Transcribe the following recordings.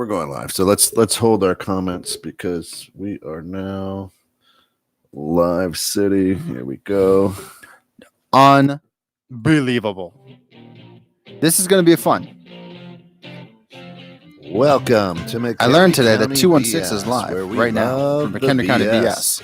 We're going live. So let's hold our comments because we are now live city. Here we go. Unbelievable. This is going to be fun. Welcome to McHenry I learned today that County 216 BS, is live where we right now love from the McHenry County BS. BS.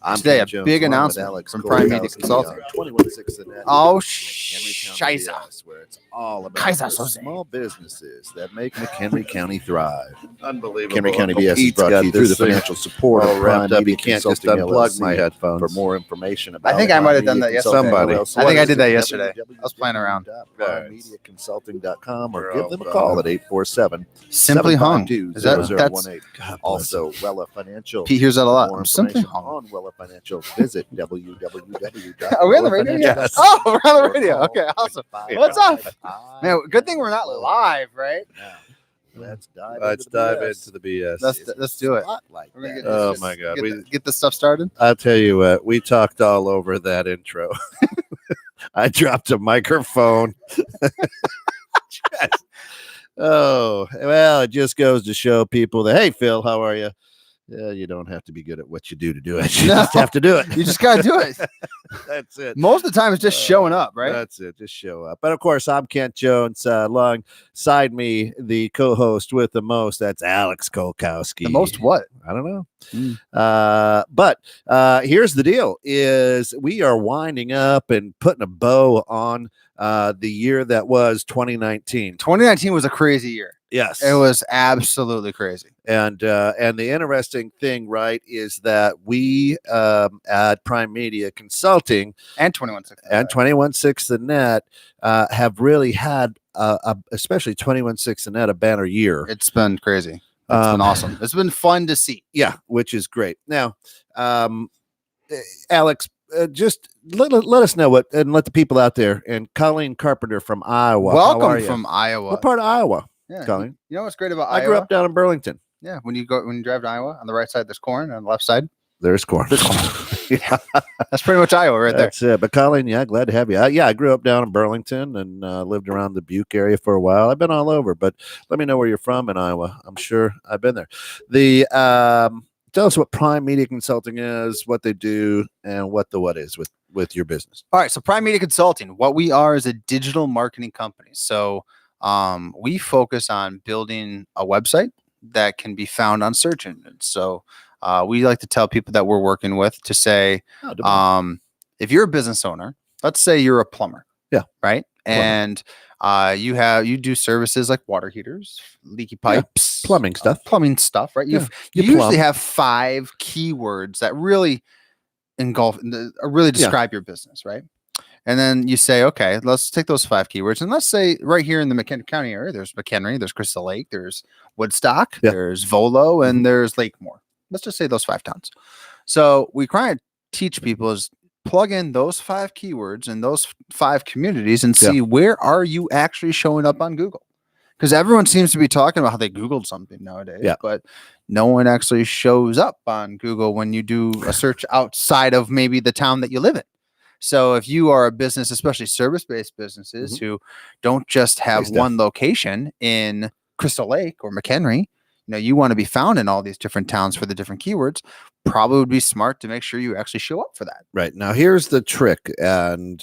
I'm Today, Ken a Jones, big along with announcement Alex from Prime Media Kowalkoski, Consulting. 216 the net. Oh, McHenry County scheiße. BS, where it's all about Kaiser the Jose. small businesses that make McHenry County thrive. Unbelievable. McHenry County BS is Pete's brought to got you through the this thing financial support all of Prime wrapped up. Media You can't just Consulting unplug LLC. my headphones. For more information about I think I Prime might have done Media that yesterday. Consulting Somebody. LLC, I think I did that visit yesterday. I was playing around. www.primeMediaConsulting.com or We're give all them a done. call at 847 Simply hung. Is that that's 0018. Also, Wella Financial. Pete hears that a For lot. more I'm simply information hung. on Wella Financial, visit www. Are we on the radio? Yes. Oh, we're on the radio. Okay, awesome. What's up? Man, good thing we're not live, right? Let's dive into the BS. Let's do it. We're gonna get Oh this- my God. Get this stuff started. I'll tell you what, we talked all over that intro. I dropped a microphone. Oh, well, it just goes to show people that, hey, Phil, how are you? Yeah, you don't have to be good at what you do to do it. You just have to do it. You just gotta do it. That's it. Most of the time, it's just showing up, right? That's it. Just show up. But of course, I'm Kent Jones. Alongside me, the co-host with the most. That's Alex Kowalkoski. The most what? I don't know. But here's the deal: is we are winding up and putting a bow on the year that was 2019. 2019 was a crazy year. Yes, It was absolutely crazy. and the interesting thing, right, is that we at Prime Media Consulting And 2160. and 216 the net have really had especially 216 the net a banner year. It's been crazy. It's been awesome. It's been fun to see. Yeah, which is great. Now, Alex, just let us know what, and let the people out there. And Colleen Carpenter from Iowa. How are Welcome you? from Iowa. What part of Iowa, Yeah. Colleen? You know what's great about I Iowa? grew up down in Burlington. Yeah. When you drive to Iowa, on the right side there's corn, on the left side There's corn. Yeah, that's pretty much Iowa right there. that's it. But Colleen, yeah, glad to have you. Yeah, I grew up down in Burlington and lived around the Butte area for a while. I've been all over, but let me know where you're from in Iowa. I'm sure I've been there. The tell us what Prime Media Consulting is, what they do, and what is with your business. All right. So Prime Media Consulting, what we are is a digital marketing company. So we focus on building a website that can be found on search engines. So we like to tell people that we're working with to say, if you're a business owner, let's say you're a plumber. Yeah. Right. Plumber. And you do services like water heaters, leaky pipes, plumbing stuff. Right. Yeah, You you plumb. usually have 5 keywords that really describe your business. Right. And then you say, okay, let's take those 5 keywords. And let's say right here in the McHenry County area, there's McHenry, there's Crystal Lake, there's Woodstock, Yeah. there's Volo, and there's Lakemore. Let's just say those 5 towns. So we try and teach people is plug in those 5 keywords in those 5 communities and see where are you actually showing up on Google. Because everyone seems to be talking about how they Googled something nowadays, but no one actually shows up on Google when you do a search outside of maybe the town that you live in. So if you are a business, especially service-based businesses who don't just have one location in Crystal Lake or McHenry, you want to be found in all these different towns for the different keywords, probably would be smart to make sure you actually show up for that. Right. Now, here's the trick. And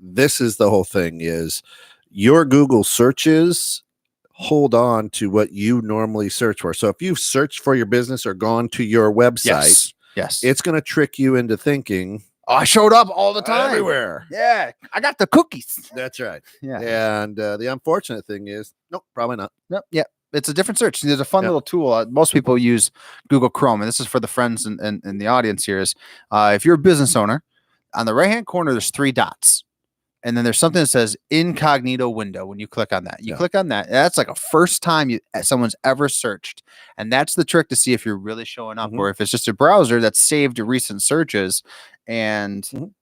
this is the whole thing is your Google searches hold on to what you normally search for. So if you've searched for your business or gone to your website, yes, it's going to trick you into thinking, oh, I showed up all the time. Everywhere. Yeah. I got the cookies. That's right. Yeah. And the unfortunate thing is, nope, probably not. Nope. Yeah. It's a different search. There's a fun little tool. Most people use Google Chrome, and this is for the friends and the audience here is if you're a business owner, on the right-hand corner, there's 3 dots. And then there's something that says incognito window. When you click on that, click on that. That's like a first time someone's ever searched. And that's the trick to see if you're really showing up or if it's just a browser that's saved your recent searches. And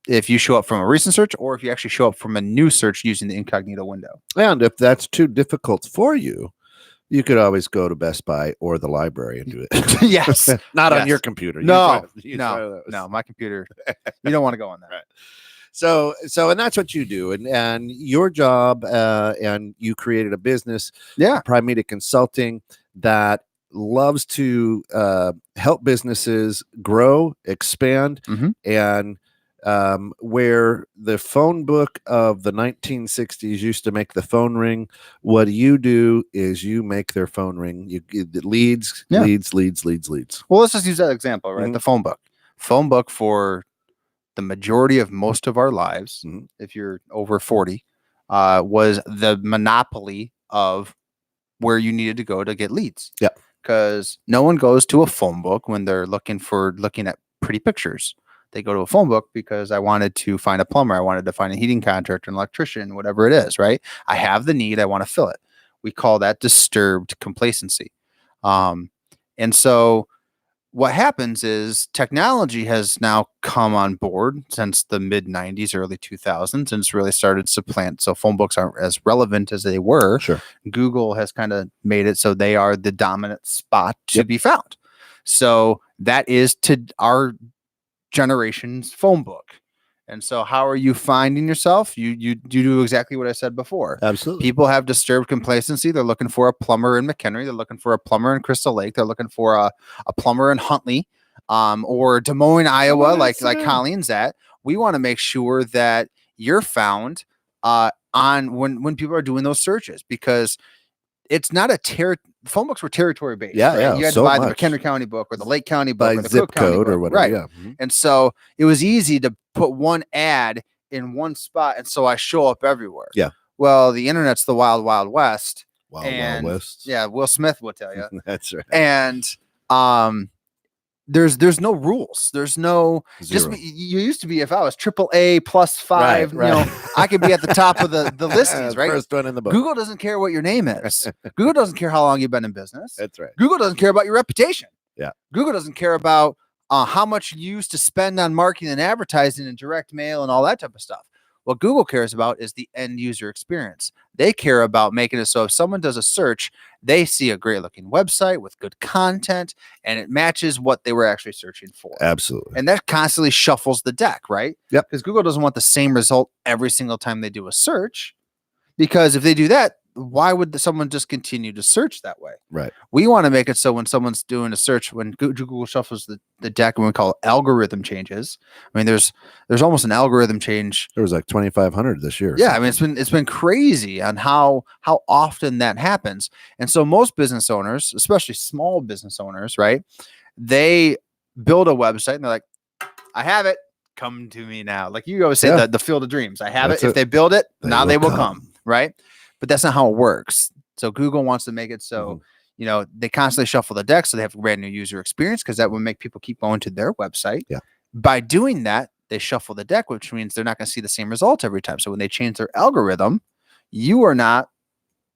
if you show up from a recent search or if you actually show up from a new search using the incognito window. And if that's too difficult for you, you could always go to Best Buy or the library and do it. Yes. Not on your computer. No, my computer. You don't want to go on that. Right. and that's what you do, and your job, and you created a business, Yeah. Prime Media Consulting, that loves to help businesses grow, expand, Mhm. and where the phone book of the 1960s used to make the phone ring, what you do is you make their phone ring. You leads, Yeah. leads. Well, let's just use that example, right? Mhm. The phone book. Phone book for the majority of most of our lives, Mhm. if you're over 40, was the monopoly of where you needed to go to get leads. Yeah. Because no one goes to a phone book when they're looking at pretty pictures. They go to a phone book because I wanted to find a plumber. I wanted to find a heating contractor, an electrician, whatever it is, right? I have the need. I want to fill it. We call that disturbed complacency. And so what happens is technology has now come on board since the mid 90s, early 2000s, and it's really started to supplant. So phone books aren't as relevant as they were. Sure. Google has kind of made it so they are the dominant spot to Yep. be found. So that is to our generation's phone book. And so how are you finding yourself? You do exactly what I said before. Absolutely. People have disturbed complacency. They're looking for a plumber in McHenry. They're looking for a plumber in Crystal Lake. They're looking for a plumber in Huntley, or Des Moines, Iowa, like Colleen's at. We want to make sure that you're found on when people are doing those searches, because it's not phone books were territory based. Yeah, right? yeah, You had so to buy much. the McHenry County book or the Lake County book By or the zip Cook County code book, or whatever. right? Yeah. Mhm. And so it was easy to put one ad in one spot, and so I show up everywhere. Yeah. Well, the internet's the wild, wild west. Wild and West. yeah, Will Smith will tell you. That's right. And there's no rules. There's no Zero. you used to be, if I was AAA +5, Right. I could be at the top of the listings, right? First one in the book. Google doesn't care what your name is. Google doesn't care how long you've been in business. That's right. Google doesn't care about your reputation. Yeah. Google doesn't care about how much you used to spend on marketing and advertising and direct mail and all that type of stuff. What Google cares about is the end user experience. They care about making it so if someone does a search, they see a great looking website with good content and it matches what they were actually searching for. Absolutely. And that constantly shuffles the deck, right? Yep. Because Google doesn't want the same result every single time they do a search. Because if they do that, why would someone just continue to search that way? Right. We want to make it so when someone's doing a search, when Google shuffles the deck, and we call it algorithm changes. I mean, there's almost an algorithm change. There was like 2,500 this year. Yeah, I mean, it's been crazy on how often that happens. And so most business owners, especially small business owners, right? They build a website and they're like, I have it. Come to me now. Like you always say, the field of dreams. I have That's it. If they build it, now they will come. come. Right. But that's not how it works. So Google wants to make it so, they constantly shuffle the deck so they have a brand new user experience, because that would make people keep going to their website. Yeah. By doing that, they shuffle the deck, which means they're not going to see the same results every time. So when they change their algorithm, you are not,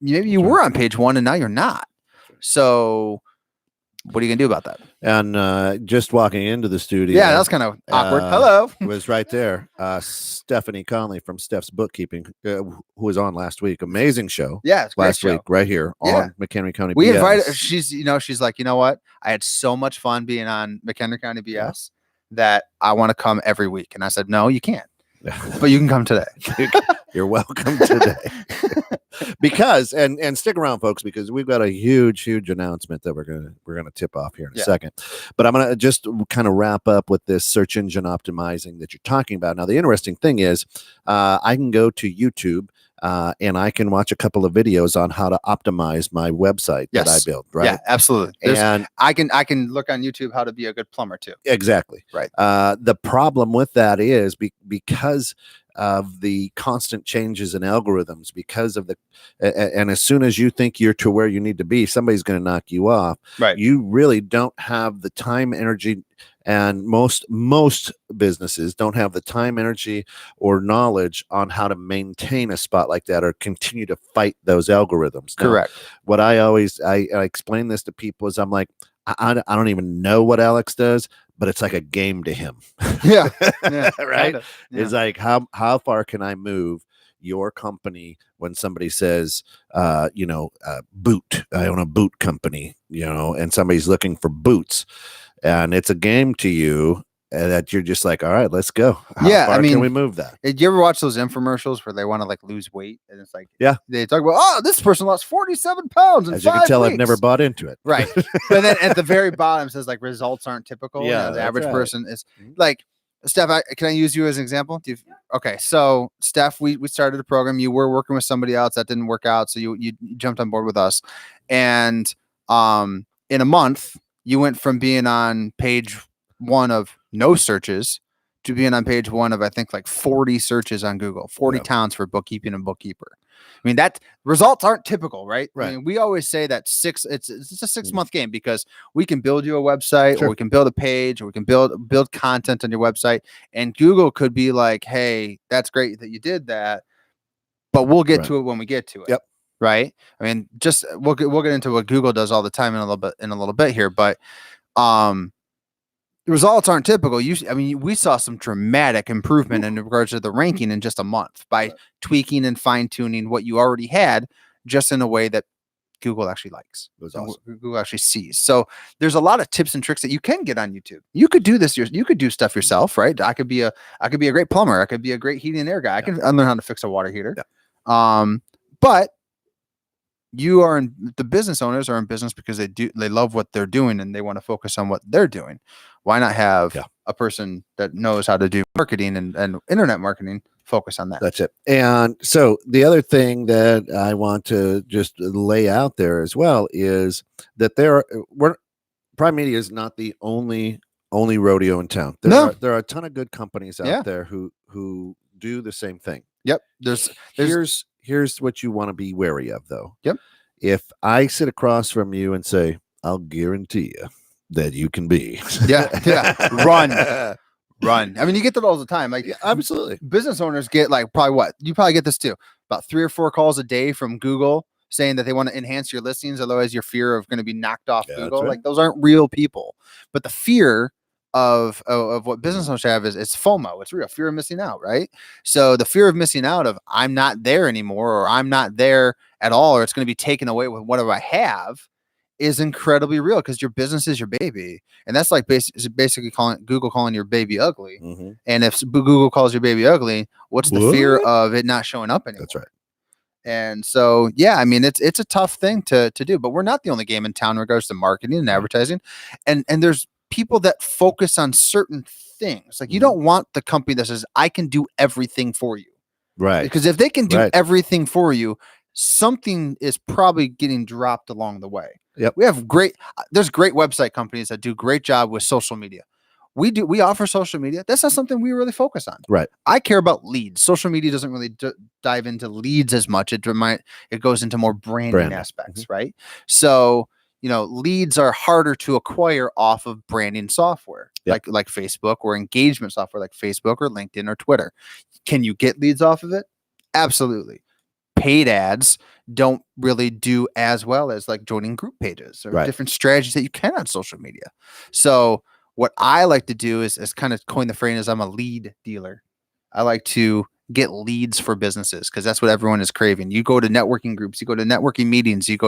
maybe you were on page one and now you're not. So what are you going to do about that? And just walking into the studio. Yeah, that was kind of awkward. Hello. Was right there. Stephanie Conley from Steph's Bookkeeping, who was on last week. Amazing show. Yeah, it's last week, right here on McHenry County BS. We invited her. She's like, you know what? I had so much fun being on McHenry County BS that I want to come every week. And I said, no, you can't. But you can come today. You're welcome today. Because and stick around, folks, because we've got a huge announcement that we're gonna tip off here in a second. But I'm gonna just kind of wrap up with this search engine optimizing that you're talking about. Now, the interesting thing is, I can go to YouTube. And I can watch a couple of videos on how to optimize my website that I built. Right? Yeah, absolutely. And I can look on YouTube how to be a good plumber too. Exactly. Right. The problem with that is because of the constant changes in algorithms, because of and as soon as you think you're to where you need to be, somebody's going to knock you off. Right. You really don't have the time, energy, and most businesses don't have the time, energy, or knowledge on how to maintain a spot like that or continue to fight those algorithms. Now, correct. What I explain this to people is I'm like, I don't even know what Alex does, but it's like a game to him. Yeah. Right. Yeah. It's like, how far can I move your company when somebody says, boot, I own a boot company, and somebody's looking for boots, and it's a game to you. that you're just like, all right, let's go. How Yeah, far I mean, can we move that? did you ever watch those infomercials where they want to like lose weight and it's like, Yeah. they talk about, oh, this person lost 47 pounds in As you 5 can tell, weeks. I've never bought into it. Right. But then at the very bottom says like results aren't typical. Yeah, The that's average right. person is like, Steph, can I use you as an example? Okay. So Steph, we started a program. You were working with somebody else that didn't work out. So you jumped on board with us. And in a month, you went from being on page 1 of no searches to being on page 1 of, I think, like 40 searches on Google, 40 towns for bookkeeping and bookkeeper. I mean, that results aren't typical, right? Right. I mean, we always say that it's a 6-month game because we can build you a website or we can build a page or we can build content on your website. And Google could be like, hey, that's great that you did that, but we'll get to it when we get to it. Yep. Right. I mean, just we'll get into what Google does all the time in a little bit here, but the results aren't typical. We saw some dramatic improvement in regards to the ranking in just a month by tweaking and fine tuning what you already had, just in a way that Google actually likes. It was awesome. Google actually sees. So there's a lot of tips and tricks that you can get on YouTube. You could do this. You could do stuff yourself, right? I could be a great plumber. I could be a great heating and air guy. I can learn how to fix a water heater. Yeah. But the business owners are in business because they love what they're doing and they want to focus on what they're doing. Why not have a person that knows how to do marketing and internet marketing focus on that? That's it. And so the other thing that I want to just lay out there as well is that Prime Media is not the only rodeo in town. There are a ton of good companies out there who do the same thing. Yep. Here's what you want to be wary of, though. Yep. If I sit across from you and say, I'll guarantee you that you can be. Run. I mean, you get that all the time. Like, absolutely. Business owners get like you probably get this too. About 3 or 4 calls a day from Google saying that they want to enhance your listings. Otherwise, your fear of going to be knocked off Google. Right. Like, those aren't real people. But the fear of what business owners have is it's FOMO. It's real fear of missing out, right? So the fear of missing out of I'm not there anymore, or I'm not there at all, or it's going to be taken away with whatever I have is incredibly real because your business is your baby. And that's like basically Google calling your baby ugly. Mm-hmm. And if Google calls your baby ugly, what's the fear of it not showing up anymore? That's right. And so, I mean, it's a tough thing to do, but we're not the only game in town in regards to marketing and advertising. And there's people that focus on certain things. Like, you don't want the company that says, I can do everything for you. Right. Because if they can do everything for you, something is probably getting dropped along the way. Yep. There's great website companies that do great job with social media. We offer social media. That's not something we really focus on. Right. I care about leads. Social media doesn't really dive into leads as much. It goes into more branding aspects, right? So, leads are harder to acquire off of branding software, like Facebook, or engagement software like Facebook or LinkedIn or Twitter. Can you get leads off of it? Absolutely. Paid ads don't really do as well as like joining group pages or different strategies that you can on social media. So what I like to do is kind of coin the phrase, I'm a lead dealer. I like to get leads for businesses because that's what everyone is craving. You go to networking groups, you go to networking meetings, you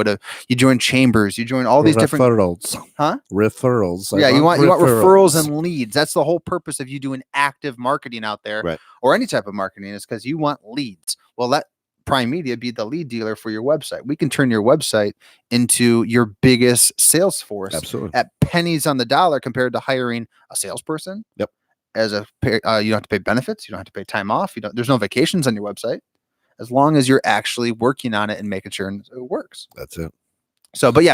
join chambers, you join all these different referrals. Yeah, you want referrals and leads. That's the whole purpose of you doing active marketing out there, or any type of marketing, is because you want leads. Well, let Prime Media be the lead dealer for your website. We can turn your website into your biggest sales force at pennies on the dollar compared to hiring a salesperson. Yep. You don't have to pay benefits. You don't have to pay time off. There's no vacations on your website, as long as you're actually working on it and making sure it works. That's it. So, but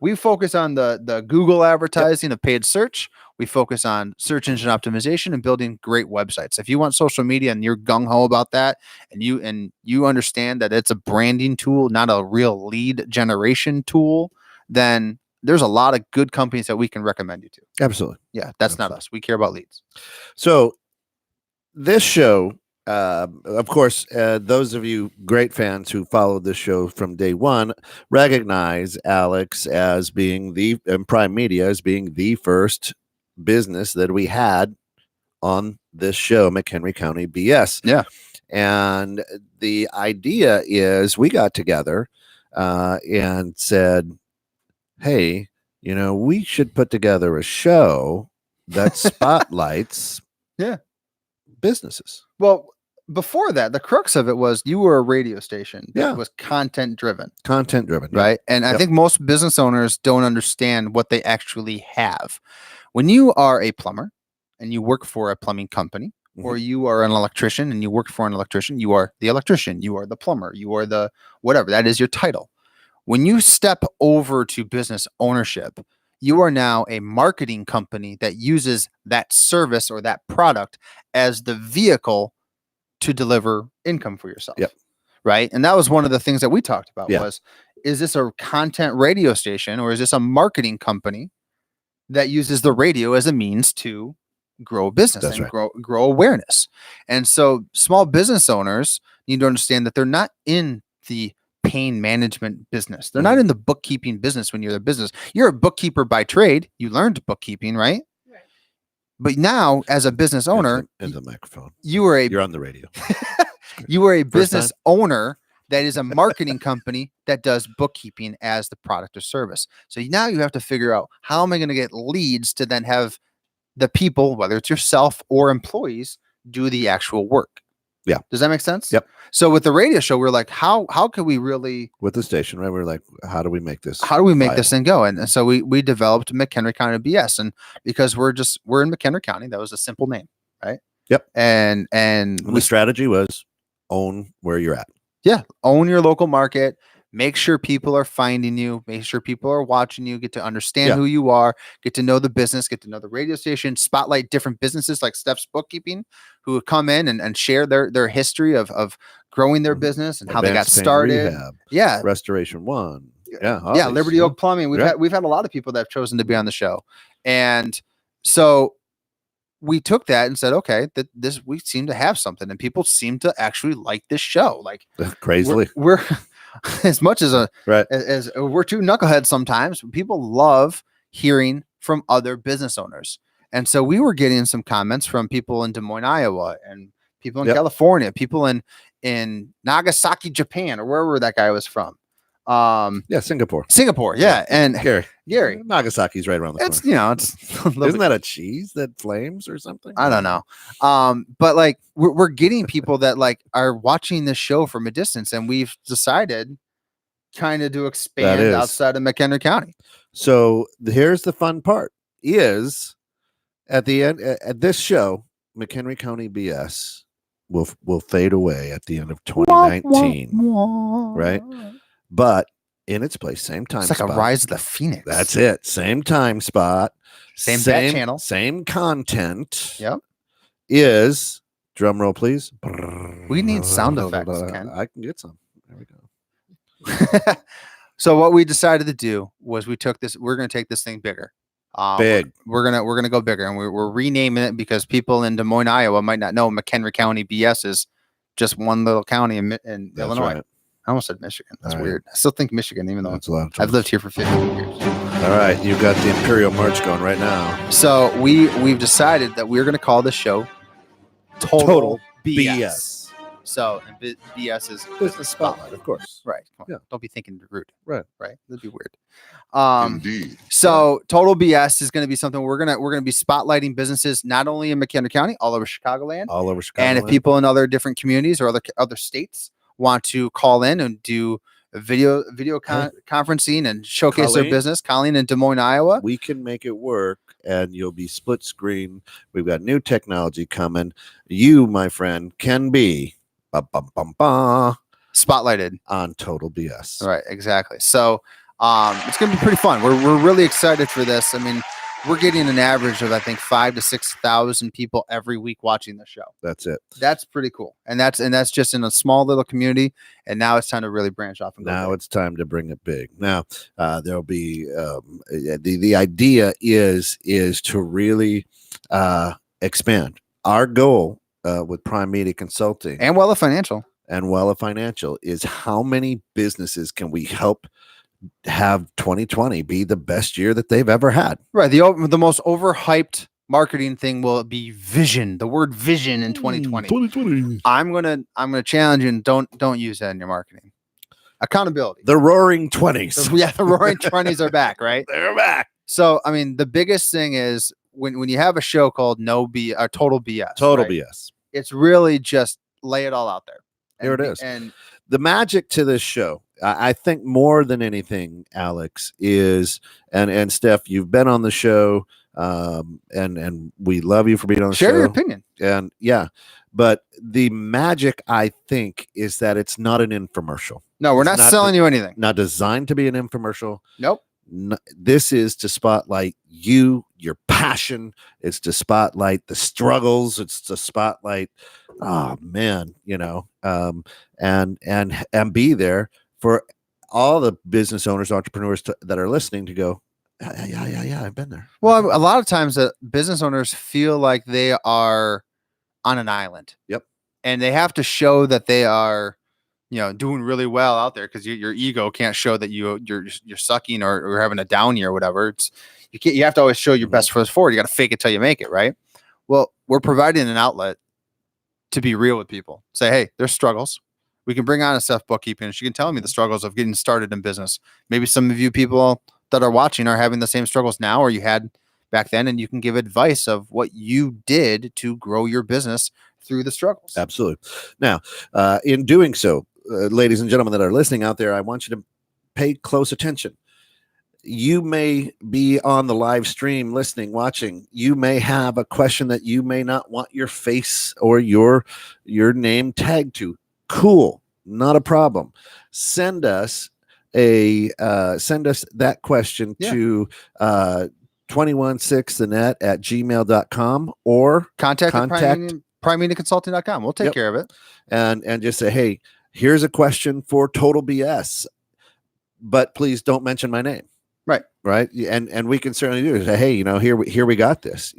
we focus on the Google advertising of paid search. We focus on search engine optimization and building great websites. If you want social media and you're gung ho about that, and you understand that it's a branding tool, not a real lead generation tool, then there's a lot of good companies that we can recommend you to. Absolutely. Yeah, that's not us. We care about leads. So this show, of course, those of you great fans who followed this show from day one recognize Alex as being Prime Media as being the first business that we had on this show, McHenry County BS. Yeah. And the idea is we got together and said, hey, we should put together a show that spotlights businesses. Well, before that, the crux of it was you were a radio station that Yeah. was content driven. Content driven. Yeah. Right. And I Yep. think most business owners don't understand what they actually have. When you are a plumber and you work for a plumbing company, or you are an electrician and you work for an electrician, you are the electrician, you are the plumber, you are the whatever. That is your title. When you step over to business ownership, you are now a marketing company that uses that service or that product as the vehicle to deliver income for yourself. Yep. Right. And that was one of the things that we talked about Yeah. was, is this a content radio station or is this a marketing company that uses the radio as a means to grow a business That's and right. grow awareness? And so small business owners need to understand that they're not in the pain management business. They're not in the bookkeeping business. When you're the business, you're a bookkeeper by trade. You learned bookkeeping, right? But now, as a business owner, in the microphone, you're on the radio. You are a business time? owner that is a marketing company that does bookkeeping as the product or service. So now you have to figure out, how am I going to get leads to then have the people, whether it's yourself or employees, do the actual work? Yeah. Does that make sense? Yep. So with the radio show, we're like, how can we really, With the station, right? We're like, how do we make this? how do we make this viable? thing go? And so we developed McHenry County BS, and because we're in McHenry County, that was a simple name, right? Yep. And And the strategy was own where you're at. Yeah, own your local market. Make sure people are finding you. Make sure people are watching you. Get to understand who you are. Get to know the business. Get to know the radio station. Spotlight different businesses like Steph's Bookkeeping, who would come in and share their history of growing their business and how they got Advanced Pain started. Rehab, Yeah, Restoration One. Yeah, all yeah. these, Liberty yeah. Oak Plumbing. Yeah. We've had a lot of people that have chosen to be on the show, and so we took that and said, okay, this we seem to have something, and people seem to actually like this show. Like Crazily. we're as much as Right. as we're two knuckleheads sometimes, people love hearing from other business owners. And so we were getting some comments from people in Des Moines, Iowa, and people in California, people in Nagasaki, Japan, or wherever that guy was from. Yeah, Singapore. Yeah. And Gary. Nagasaki's right around the it's, corner. it's a little Isn't that a cheese that flames or something? I don't know. But like we're getting people that like are watching this show from a distance, and we've decided kind of to expand outside of McHenry County. So here's the fun part: is at the end at this show, McHenry County BS will fade away at the end of 2019, right? But in its place, same time. It's like spot. a Rise of the Phoenix. That's it. Same time spot. Same bat channel. Same content. Yep. Is drum roll, please. We need sound effects, Ken. I can get some. There we go. So what we decided to do was we're going to take this thing bigger. Big. We're gonna go bigger, and we're renaming it because people in Des Moines, Iowa, might not know McHenry County BS is just one little county in Illinois. Right. I almost said Michigan. That's All right. weird. I still think Michigan, even though That's a lot of I've lived here for 15 years. All right, you've got the Imperial March going right now. So we've decided that we're going to call this show Total BS. So BS is Business Spotlight, of course. right. Come on. Yeah. Don't be thinking rude. Right. That'd be weird. Indeed. So Total BS is going to be something we're going to be spotlighting businesses not only in McHenry County, all over Chicagoland, All over Chicago. and if people in other different communities or other states want to call in and do a video conferencing and showcase their Colleen? business, Colleen in Des Moines, Iowa. we can make it work, and you'll be split screen. We've got new technology coming. You, my friend, can be Spotlighted. on Total BS. Right, exactly. So it's going to be pretty fun. We're really excited for this. I mean, we're getting an average of, I think, 5,000 to 6,000 people every week watching the show. That's it. That's pretty cool. And that's just in a small little community. And now it's time to really branch off and go Now big. it's time to bring it big. Now there'll be the idea is to really expand. Our goal with Prime Media Consulting And Wella Financial. and Wella Financial is how many businesses can we help have 2020 be the best year that they've ever had. Right. The most overhyped marketing thing will be vision. The word vision in 2020. 2020. I'm gonna challenge you and don't use that in your marketing. Accountability. The Roaring 20s. Yeah, the Roaring 20s are back, right? They're back. So I mean, the biggest thing is when you have a show called Total BS, Total right? BS. It's really just lay it all out there. Here it is. And The magic to this show, I think more than anything, Alex, is and Steph, you've been on the show, and we love you for being on the show. share your opinion. And yeah, but the magic, I think, is that it's not an infomercial. No, we're not selling you anything. Not designed to be an infomercial. Nope. This is to spotlight you, your passion. It's to spotlight the struggles. It's to spotlight, oh man, and be there for all the business owners, entrepreneurs that are listening to go, yeah, I've been there. Well, a lot of times business owners feel like they are on an island. Yep. And they have to show that they are, doing really well out there because your ego can't show that you're sucking or having a down year or whatever. You have to always show your best foot forward. You got to fake it till you make it, right? Well, we're providing an outlet to be real with people. Say, hey, there's struggles. We can bring on a Steph bookkeeping. She can tell me the struggles of getting started in business. Maybe some of you people that are watching are having the same struggles now, or you had back then, and you can give advice of what you did to grow your business through the struggles. Absolutely. Now, in doing so, ladies and gentlemen that are listening out there, I want you to pay close attention. You may be on the live stream listening, watching. You may have a question that you may not want your face or your name tagged to. Cool. Not a problem. Send us that question to 216thenet@gmail.com or contact primemediaconsulting.com. We'll take care of it. And just say, hey, here's a question for Total BS, but please don't mention my name. Right. And we can certainly do it. Say, hey, here we got this,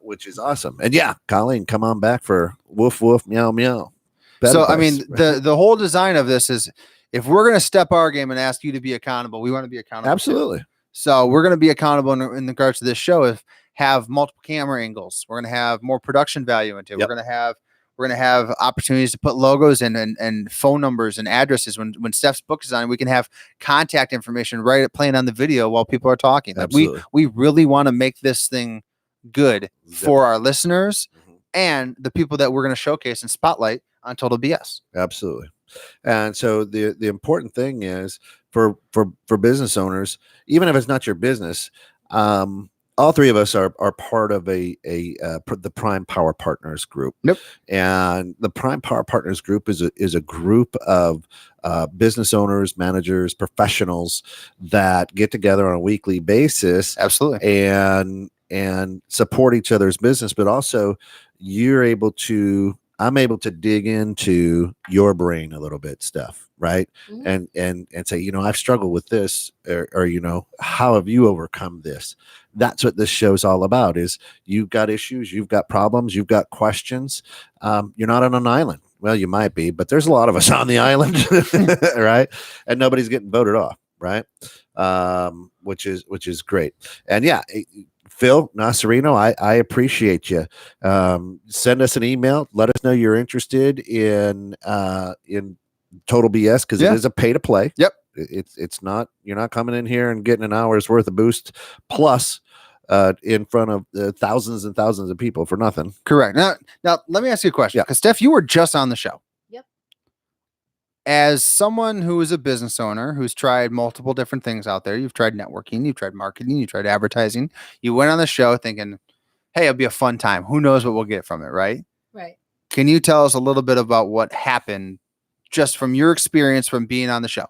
which is awesome. And yeah, Colleen, come on back for woof, woof, meow, meow. So, I mean, the whole design of this is if we're going to step our game and ask you to be accountable, we want to be accountable. Absolutely. Too. So we're going to be accountable in regards to this show. Have multiple camera angles. We're going to have more production value into it. Yep. We're going to have opportunities to put logos in and phone numbers and addresses. When Steph's book is on, we can have contact information playing on the video while people are talking. Like we really want to make this thing good for our listeners and the people that we're going to showcase and spotlight on Total BS. Absolutely. And so the important thing is for business owners, even if it's not your business, all three of us are part of the Prime Power Partners group. Yep. And the Prime Power Partners group is a group of business owners, managers, professionals that get together on a weekly basis. Absolutely. And support each other's business, but also I'm able to dig into your brain a little bit, Steph, right? Mm-hmm. And say, I've struggled with this, or how have you overcome this? That's what this show's all about. Is you've got issues, you've got problems, you've got questions. You're not on an island. Well, you might be, but there's a lot of us on the island, right? And nobody's getting voted off, right? Which is great. And yeah. Phil Nasarino, I appreciate you. Send us an email. Let us know you're interested in Total BS because it is a pay to play. Yep. It's not, you're not coming in here and getting an hour's worth of boost plus in front of thousands and thousands of people for nothing. Correct. Now let me ask you a question. Because Steph, you were just on the show. Yep. As someone who is a business owner who's tried multiple different things out there, you've tried networking, you've tried marketing, you tried advertising. You went on the show thinking, hey, it'll be a fun time. Who knows what we'll get from it, right? Right. Can you tell us a little bit about what happened just from your experience from being on the show?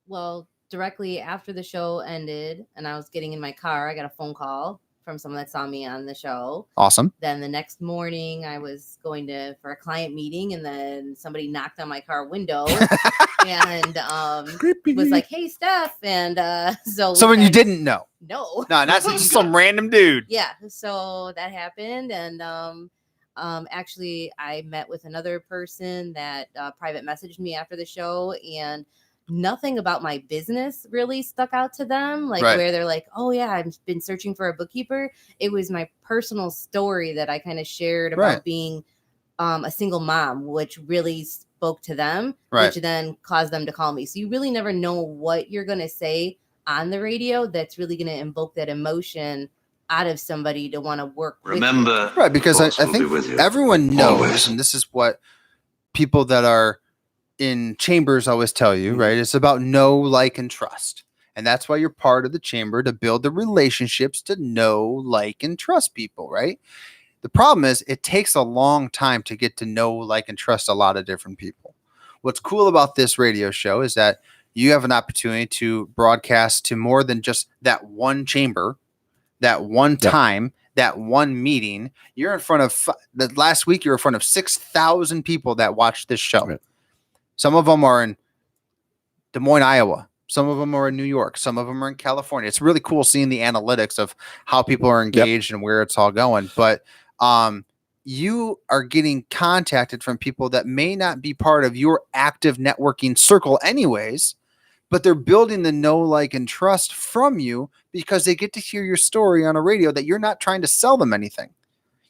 Well, directly after the show ended and I was getting in my car, I got a phone call from someone that saw me on the show. Awesome. Then the next morning I was going for a client meeting and then somebody knocked on my car window and was like, hey, Steph. And so someone you didn't know. No, not just some random dude. Yeah. So that happened. And actually I met with another person that private messaged me after the show, and nothing about my business really stuck out to them. Where they're like, oh yeah, I've been searching for a bookkeeper. It was my personal story that I kind of shared about being a single mom, which really spoke to them, which then caused them to call me. So you really never know what you're going to say on the radio that's really going to invoke that emotion out of somebody to want to work Remember, with you. Right, because I force will be think with you. everyone knows, Always. and this is what people that are in chambers always tell you, right? It's about know, like, and trust. And that's why you're part of the chamber, to build the relationships, to know, like, and trust people, right? The problem is it takes a long time to get to know, like, and trust a lot of different people. What's cool about this radio show is that you have an opportunity to broadcast to more than just that one chamber, that one time, that one meeting. You're in front of last week, you were in front of 6,000 people that watched this show. Right. Some of them are in Des Moines, Iowa. Some of them are in New York. Some of them are in California. It's really cool seeing the analytics of how people are engaged and where it's all going. But you are getting contacted from people that may not be part of your active networking circle anyways, but they're building the know, like, and trust from you because they get to hear your story on a radio that you're not trying to sell them anything.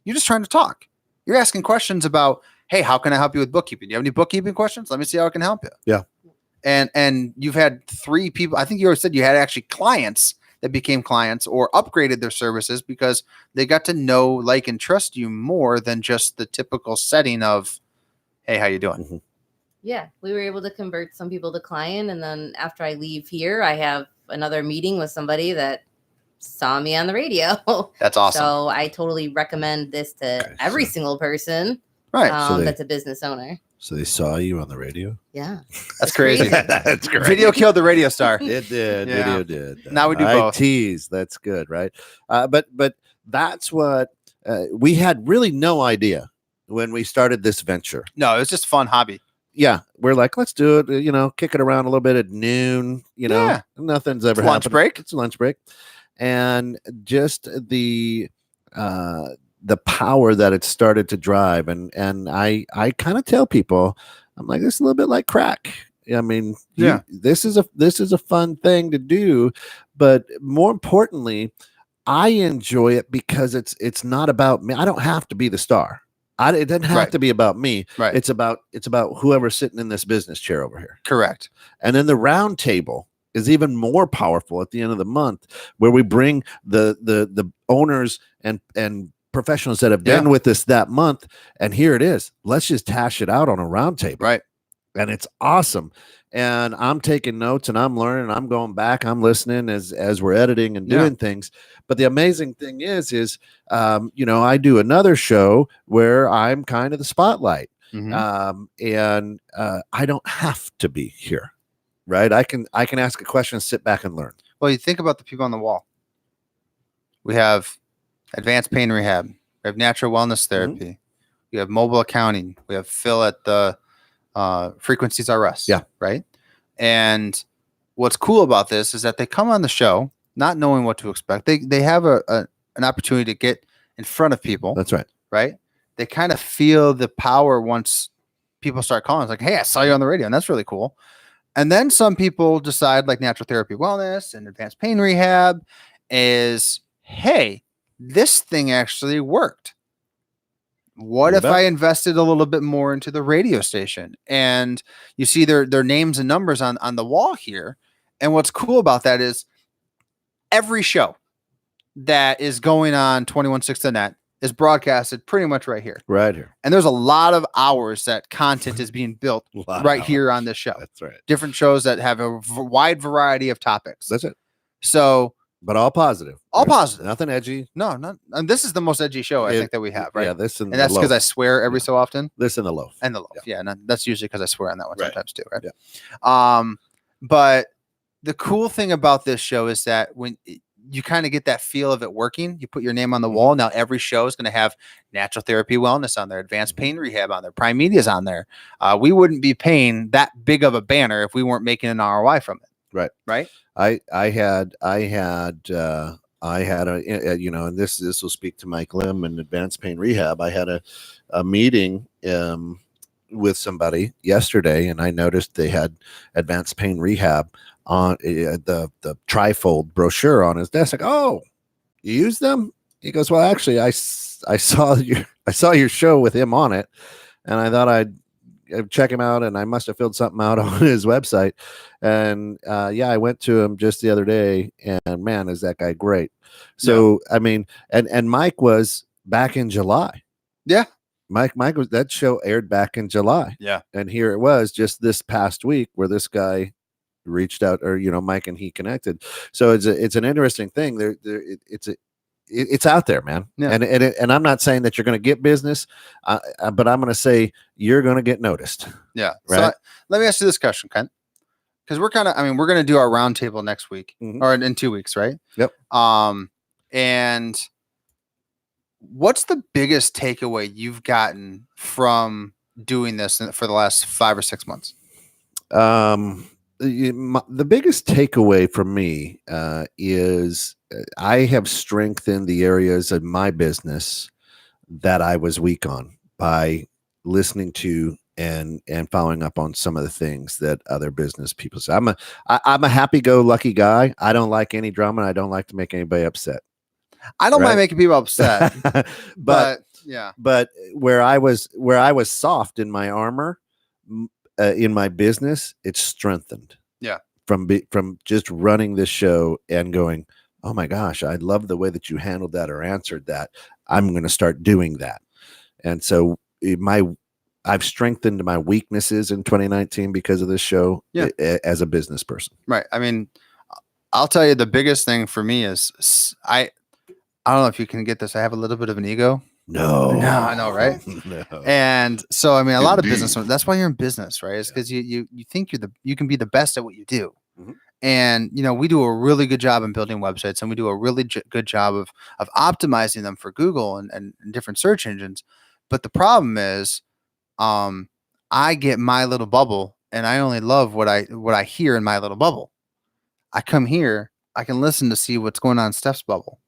You're just trying to talk. You're asking questions about, hey, how can I help you with bookkeeping? Do you have any bookkeeping questions? Let me see how I can help you. Yeah. And you've had 3 people. I think you already said you had actually clients that became clients or upgraded their services because they got to know, like, and trust you more than just the typical setting of, hey, how you doing? Mm-hmm. Yeah, we were able to convert some people to client. And then after I leave here, I have another meeting with somebody that saw me on the radio. That's awesome. So I totally recommend this to every single person Right. that's a business owner. So they saw you on the radio? Yeah. That's It's crazy. That's great. Video killed the radio star. It did. Yeah. Video did. Now we do I both. tease. That's good, right? But that's what we had really no idea when we started this venture. No, it was just a fun hobby. Yeah, we're like, let's do it. Kick it around a little bit at noon. Yeah. Nothing's ever It's lunch happened. break. It's a lunch break, and just the power that it started to drive, and I kind of tell people, I'm like, this is a little bit like crack. I mean, this is a fun thing to do, but more importantly, I enjoy it because it's not about me. I don't have to be the star. It doesn't have to be about me. Right. It's about whoever's sitting in this business chair over here. Correct. And then the round table is even more powerful at the end of the month, where we bring the owners and professionals that have been with us that month. And here it is. Let's just hash it out on a round table. Right. And it's awesome. And I'm taking notes and I'm learning. I'm going back. I'm listening as we're editing and doing things. But the amazing thing is I do another show where I'm kind of the spotlight. Mm-hmm. And I don't have to be here. Right. I can ask a question, sit back and learn. Well, you think about the people on the wall. We have advanced pain rehab. We have natural wellness therapy. Mm-hmm. We have mobile accounting. We have Phil at the Frequencies R Us. Yeah. Right. And what's cool about this is that they come on the show not knowing what to expect. They have an opportunity to get in front of people. That's right. Right. They kind of feel the power once people start calling. It's like, hey, I saw you on the radio. And that's really cool. And then some people decide, like natural therapy wellness and advanced pain rehab is, hey, this thing actually worked. What if I invested a little bit more into the radio station? And you see their names and numbers on the wall here. And what's cool about that is every show that is going on 216.net is broadcasted pretty much right here. Right here. And there's a lot of hours that content is being built right here on this show. That's right. Different shows that have a wide variety of topics. That's it. So, but all positive. All positive. Nothing edgy. No, and this is the most edgy show I think that we have, right? Yeah, this and that's because I swear every so often. This and the loaf. And the loaf. Yeah, and that's usually because I swear on that one sometimes too, right? Yeah. But the cool thing about this show is that when you kind of get that feel of it working, you put your name on the wall. Now every show is going to have natural therapy wellness on there, advanced pain rehab on there, Prime Media's on there. We wouldn't be paying that big of a banner if we weren't making an ROI from it. Right. I had a and this will speak to Mike Lim and advanced pain rehab. I had a meeting with somebody yesterday, and I noticed they had advanced pain rehab on the trifold brochure on his desk. Like, oh, you use them? He goes, well, actually, I saw your show with him on it, and I thought check him out, and I must have filled something out on his website. And I went to him just the other day, and man, is that guy great. So I mean, and Mike was back in July. Yeah. Mike was, that show aired back in July. Yeah. And here it was just this past week where this guy reached out, or Mike and he connected. So it's an interesting thing. It's out there, man. Yeah. And I'm not saying that you're going to get business, but I'm going to say you're going to get noticed. Yeah. Right. So let me ask you this question, Kent, because we're going to do our roundtable next week or in 2 weeks, right? Yep. And what's the biggest takeaway you've gotten from doing this for the last 5 or 6 months? The biggest takeaway from me is I have strengthened the areas of my business that I was weak on by listening to and following up on some of the things that other business people say. I'm a happy-go-lucky guy. I don't like any drama, and I don't like to make anybody upset. I don't mind making people upset, but yeah. But where I was soft in my armor, in my business, it's strengthened. Yeah. From just running this show and going, oh my gosh, I love the way that you handled that or answered that. I'm going to start doing that. And so I've strengthened my weaknesses in 2019 because of this show as a business person. Right. I mean, I'll tell you the biggest thing for me is I don't know if you can get this. I have a little bit of an ego. No, I know, right? No. And so, I mean, a lot of business, that's why you're in business, right? It's because you think you can be the best at what you do. Mm-hmm. And, we do a really good job in building websites, and we do a really good job of optimizing them for Google and different search engines. But the problem is, I get my little bubble, and I only love what I hear in my little bubble. I come here, I can listen to see what's going on in Steph's bubble.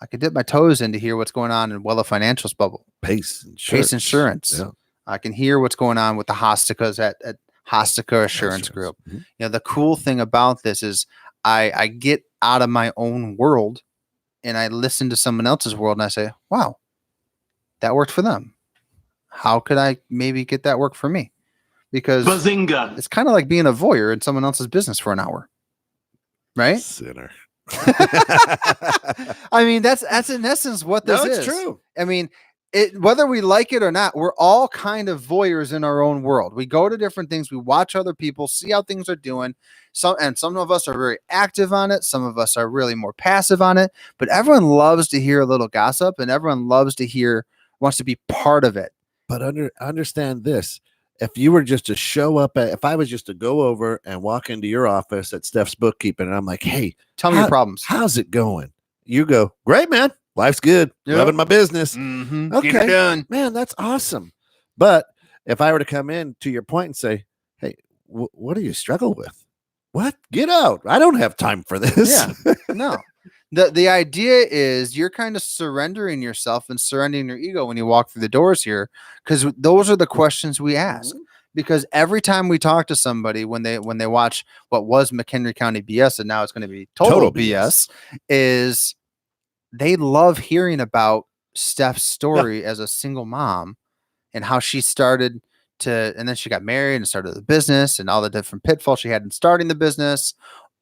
I could dip my toes in to hear what's going on in Wella Financial's bubble. Pace Insurance. Yeah. I can hear what's going on with the Hostikas at Hostika Assurance Group. Mm-hmm. The cool thing about this is I get out of my own world and I listen to someone else's world and I say, wow, that worked for them. How could I maybe get that work for me? Because Bazinga. It's kind of like being a voyeur in someone else's business for an hour. Right? Sinner. I mean, that's in essence what this is. It's true. I mean, whether we like it or not, we're all kind of voyeurs in our own world. We go to different things. We watch other people, see how things are doing. Some of us are very active on it. Some of us are really more passive on it. But everyone loves to hear a little gossip, and everyone wants to be part of it. But understand this. If you were just to show up if I was just to go over and walk into your office at Steph's Bookkeeping, and I'm like, hey, tell me your problems. How's it going? You go, great, man. Life's good. Yep. Loving my business. Mm-hmm. Okay, get it done. Man, that's awesome. But if I were to come in to your point and say, hey, what do you struggle with? What? Get out. I don't have time for this. Yeah, no. The idea is you're kind of surrendering yourself and surrendering your ego when you walk through the doors here, because those are the questions we ask. Mm-hmm. Because every time we talk to somebody, when they watch what was McHenry County BS and now it's going to be total BS, is they love hearing about Steph's story as a single mom and how she started and then she got married and started the business and all the different pitfalls she had in starting the business.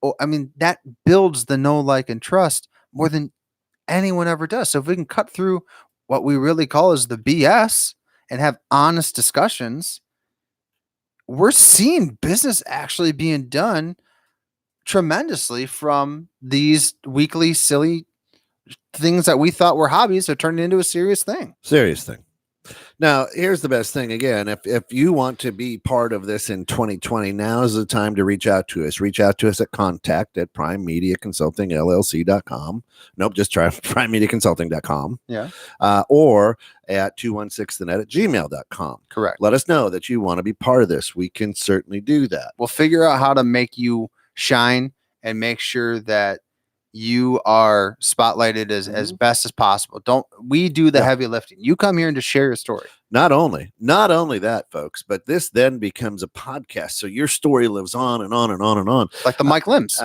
Oh, I mean, that builds the know, like, and trust more than anyone ever does. So if we can cut through what we really call is the BS and have honest discussions, we're seeing business actually being done tremendously from these weekly silly things that we thought were hobbies are turning into a serious thing. Serious thing. Now, here's the best thing. Again, if you want to be part of this in 2020, now is the time to reach out to us. Reach out to us at contact@primemediaconsultingllc.com. Nope, just try primemediaconsulting.com. Yeah. Or at 216thenet@gmail.com. Correct. Let us know that you want to be part of this. We can certainly do that. We'll figure out how to make you shine and make sure that you are spotlighted as best as possible. We do the heavy lifting. You come here and just share your story. Not only that, folks, but this then becomes a podcast. So your story lives on and on and on and on. Like the Mike Limbs.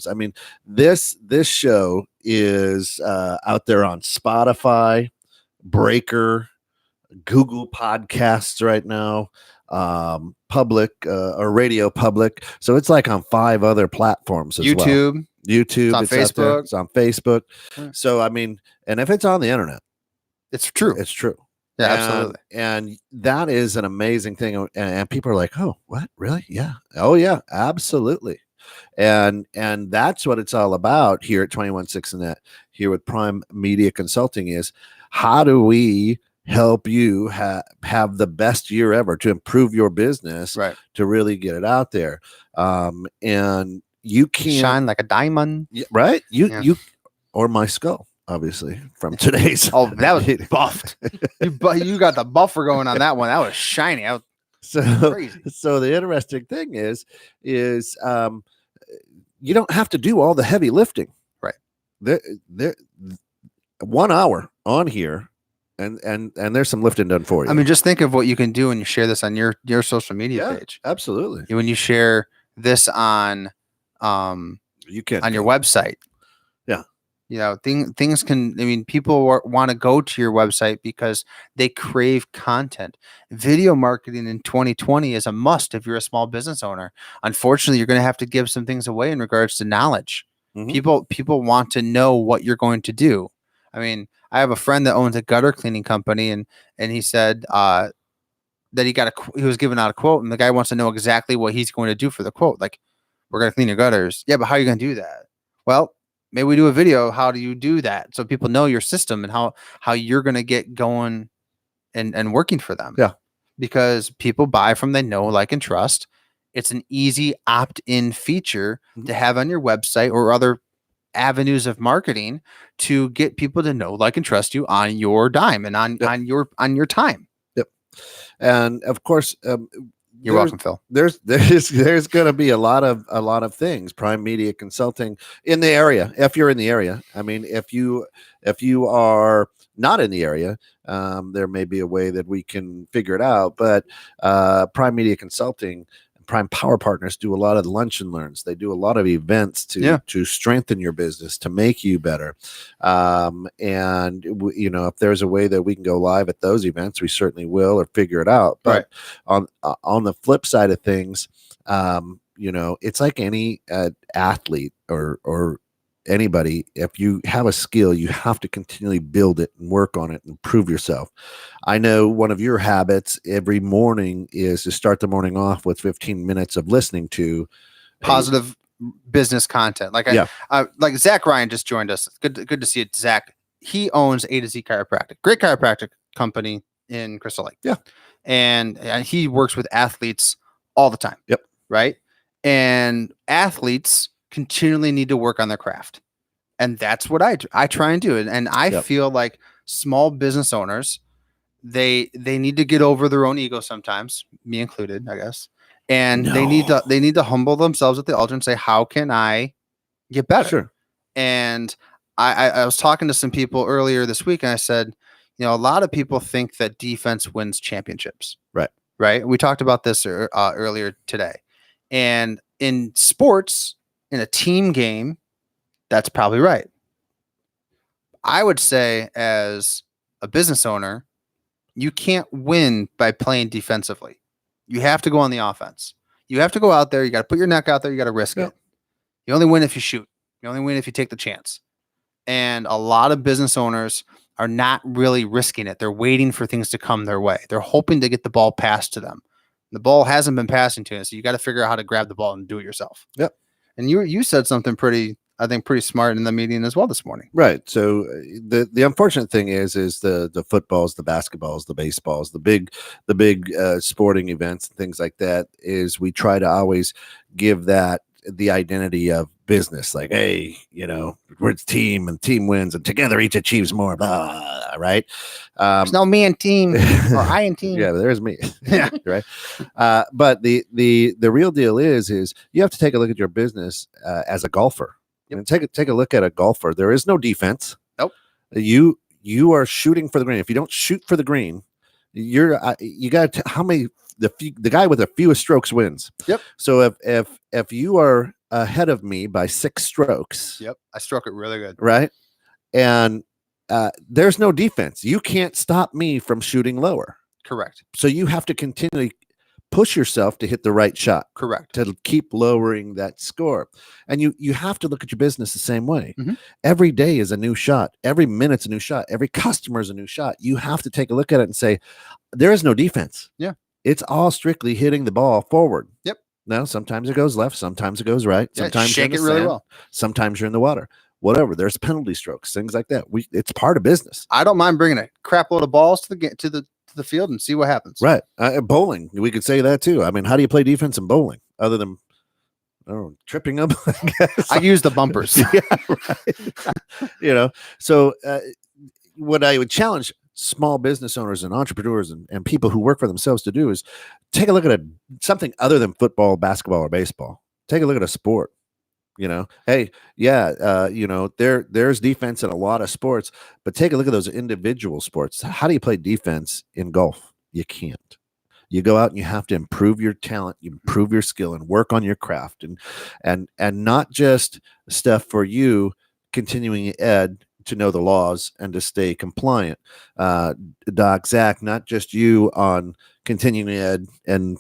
I mean, this show is out there on Spotify, Breaker, Google Podcasts right now, public or Radio Public. So it's like on 5 other platforms as well. YouTube. YouTube, It's on out there. Facebook. It's on Facebook. Yeah. So I mean, and if it's on the internet, It's true. it's true. Yeah, And- absolutely. And that is an amazing thing. And people are like, oh, what? Really? Yeah. Oh, yeah, absolutely. And that's what it's all about here at 21.6 and Net, here with Prime Media Consulting, is how do we help you have the best year ever to improve your business, Right. to really get it out there. And you can't Shine like a diamond. right. Yeah. You or my skull, obviously, from today's. Oh, that was buffed. You got the buffer going on that one. That was shiny. That was So, crazy. so the interesting thing is you don't have to do all the heavy lifting. Right. There 1 hour on here, and there's some lifting done for you. I mean, just think of what you can do when you share this on your social media Yeah. page. Absolutely. When you share this on You can your website. Yeah. You know, things can, I mean, people want to go to your website because they crave content. Video marketing in 2020 is a must if you're a small business owner. Unfortunately, you're going to have to give some things away in regards to knowledge. Mhm. People want to know what you're going to do. I mean, I have a friend that owns a gutter cleaning company, and he said that he was giving out a quote, and the guy wants to know exactly what he's going to do for the quote. Like, we're going to clean your gutters. Yeah, but how are you going to do that? Well, maybe we do a video. How do you do that? So people know your system and how you're going to get going and working for them. Yeah. Because people buy from they know, like, and trust. It's an easy opt-in feature to have on your website or other avenues of marketing to get people to know, like, and trust you on your dime and on your time. Yep. And of course, You're welcome, Phil. There's going to be a lot of things. Prime Media Consulting in the area. If you're in the area, I mean, if you are not in the area, there may be a way that we can figure it out. But Prime Media Consulting, Prime Power Partners do a lot of lunch and learns. They do a lot of events to strengthen your business, to make you better. And if there's a way that we can go live at those events, we certainly will, or figure it out. But on the flip side of things, it's like any athlete or anybody. If you have a skill, you have to continually build it and work on it and improve yourself. I know one of your habits every morning is to start the morning off with 15 minutes of listening to positive business content. Like like Zach Ryan just joined us. Good to see it, Zach. He owns A to Z Chiropractic, great chiropractic company in Crystal Lake. Yeah, and he works with athletes all the time. Yep. Right. And athletes continually need to work on their craft, and that's what I try and do. And I feel like small business owners, they need to get over their own ego sometimes, me included, I guess. And they need to humble themselves at the altar and say, how can I get better? Sure. And I was talking to some people earlier this week, and I said, a lot of people think that defense wins championships. Right. We talked about this earlier today. And in sports, in a team game, that's probably right. I would say, as a business owner, you can't win by playing defensively. You have to go on the offense. You have to go out there. You got to put your neck out there. You got to risk it. You only win if you shoot. You only win if you take the chance. And a lot of business owners are not really risking it. They're waiting for things to come their way. They're hoping to get the ball passed to them. The ball hasn't been passing to you, so you got to figure out how to grab the ball and do it yourself. Yep. And you said something pretty smart in the meeting as well this morning. Right. So the unfortunate thing is the footballs, the basketballs, the baseballs, the big sporting events and things like that, is we try to always give that the identity of business, like, hey, we're a team and team wins and together each achieves more, blah, right? There's no me and team or I and team. Yeah, there's me. Yeah, right. But the real deal is you have to take a look at your business as a golfer. Yep. And take a look at a golfer. There is no defense. Nope. You are shooting for the green. If you don't shoot for the green, you got how many the guy with the fewest strokes wins. Yep. So if you are ahead of me by 6 strokes. Yep. I struck it really good. Right. And there's no defense. You can't stop me from shooting lower. Correct. So you have to continually push yourself to hit the right shot. Correct. To keep lowering that score. And you have to look at your business the same way. Mm-hmm. Every day is a new shot. Every minute's a new shot. Every customer is a new shot. You have to take a look at it and say, there is no defense. Yeah. It's all strictly hitting the ball forward. Yep. Now, sometimes it goes left. Sometimes it goes right. Yeah, Sometimes shake you're in it the really sand, well. Sometimes you're in the water. Whatever. There's penalty strokes, things like that. It's part of business. I don't mind bringing a crap load of balls to the field and see what happens. Right. Bowling, we could say that too. I mean, how do you play defense in bowling other than tripping them? I guess. I use the bumpers. Yeah, right. So what I would challenge small business owners and entrepreneurs and people who work for themselves to do is take a look at something other than football, basketball, or baseball. Take a look at a sport. Hey, yeah, there's defense in a lot of sports, but take a look at those individual sports. How do you play defense in golf? You can't. You go out and you have to improve your talent, you improve your skill, and work on your craft, and not just stuff for you continuing ed to know the laws and to stay compliant. Doc, Zach, not just you on continuing ed and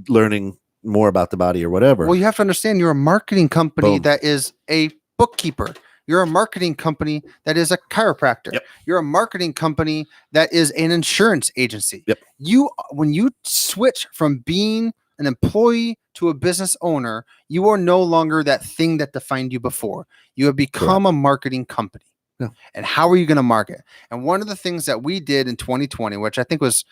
learning more about the body or whatever. Well, you have to understand you're a marketing company Boom. that is a bookkeeper. You're a marketing company that is a chiropractor. Yep. You're a marketing company that is an insurance agency. Yep. When you switch from being an employee to a business owner, you are no longer that thing that defined you before. You have become a marketing company. Yeah. And how are you going to market? And one of the things that we did in 2020, which I think was,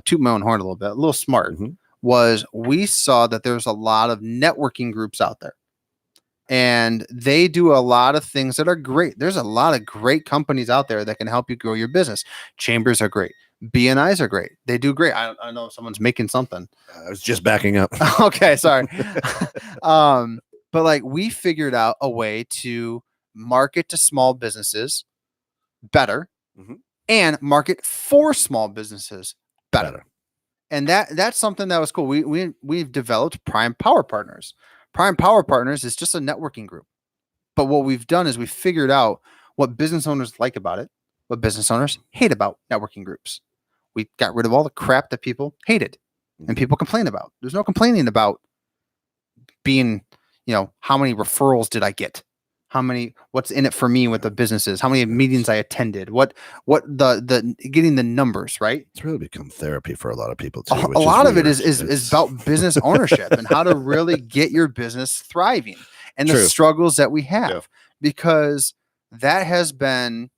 toot my own horn a little smart, Mm-hmm. was we saw that there's a lot of networking groups out there. And they do a lot of things that are great. There's a lot of great companies out there that can help you grow your business. Chambers are great. BNIs are great. They do great. I know if someone's making something. I was just backing up. Okay, sorry. But we figured out a way to market to small businesses better Mm-hmm. and market for small businesses better. And that's something that was cool. We've developed Prime Power Partners. Prime Power Partners is just a networking group. But what we've done is we've figured out what business owners like about it, what business owners hate about networking groups. We got rid of all the crap that people hated and people complain about. There's no complaining about being, how many referrals did I get? What's in it for me with the businesses? How many meetings I attended? What the getting the numbers, right? It's really become therapy for a lot of people too. A lot of it is about business ownership and how to really get your business thriving and the struggles that we have, because that has been,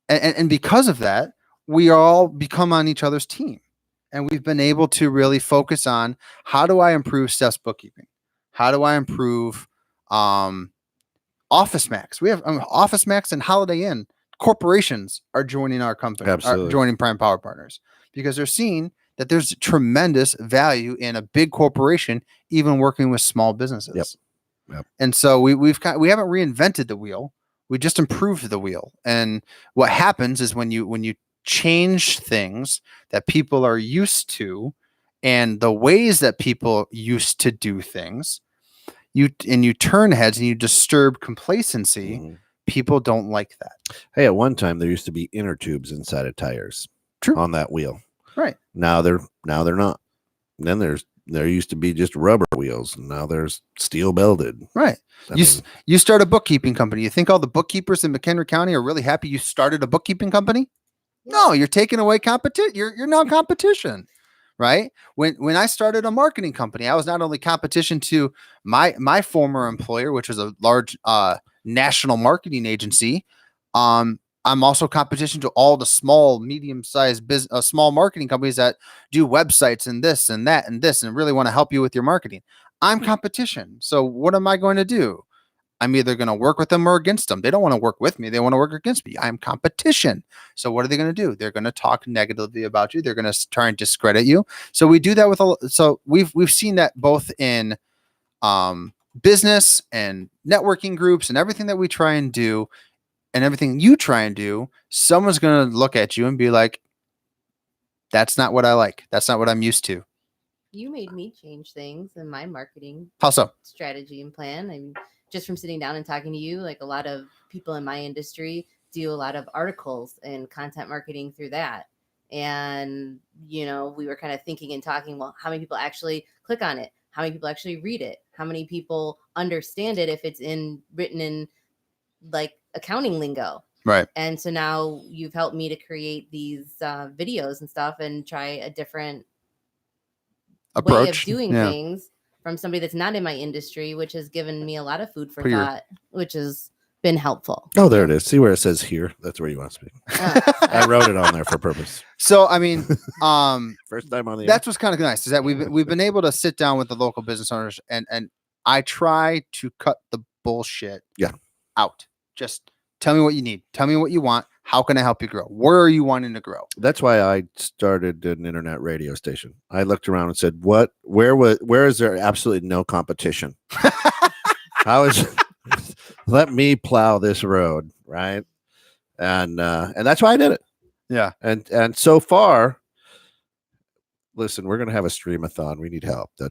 and because of that, we all become on each other's team, and we've been able to really focus on how do I improve Steph's bookkeeping? How do I improve, Office Max? We have Office Max and Holiday Inn corporations are joining our company, are joining Prime Power Partners, because they're seeing that there's tremendous value in a big corporation, even working with small businesses. Yep. And so we haven't reinvented the wheel. We just improved the wheel. And what happens is when you change things that people are used to and the ways that people used to do things, you turn heads and you disturb complacency. Mm-hmm. People don't like that. Hey, at one time there used to be inner tubes inside of tires. True. On that wheel. Right. Now they're not. And then there used to be just rubber wheels, and now there's steel belted. Right. You start a bookkeeping company. You think all the bookkeepers in McHenry County are really happy you started a bookkeeping company? No, you're taking away competition. You're not competition. Right. When I started a marketing company, I was not only competition to my former employer, which was a large national marketing agency. I'm also competition to all the small, medium-sized small marketing companies that do websites and this and that and this and really want to help you with your marketing. I'm competition. So what am I going to do? I'm either going to work with them or against them. They don't want to work with me. They want to work against me. I'm competition. So what are they going to do? They're going to talk negatively about you. They're going to try and discredit you. So we do that so we've seen that both in business and networking groups and everything that we try and do and everything you try and do. Someone's going to look at you and be like, that's not what I like. That's not what I'm used to. You made me change things in my marketing How so? strategy and plan. I mean, just from sitting down and talking to you, like a lot of people in my industry do a lot of articles and content marketing through that. And, we were kind of thinking and talking, well, how many people actually click on it? How many people actually read it? How many people understand it if it's written in like accounting lingo? Right. And so now you've helped me to create these videos and stuff and try a different way of Approach. doing things from somebody that's not in my industry, which has given me a lot of food for thought, which has been helpful. Oh, there it is. See where it says here? That's where you want to speak. I wrote it on there for purpose. So, I mean, first time on the that's what's kind of nice is that we've been able to sit down with the local business owners and I try to cut the bullshit out. Just tell me what you need. Tell me what you want. How can I help you grow? Where are you wanting to grow? That's why I started an internet radio station. I looked around and said, where is there absolutely no competition? How is let me plow this road, right? And that's why I did it. Yeah. And so far, listen, we're gonna have a streamathon. We need help. I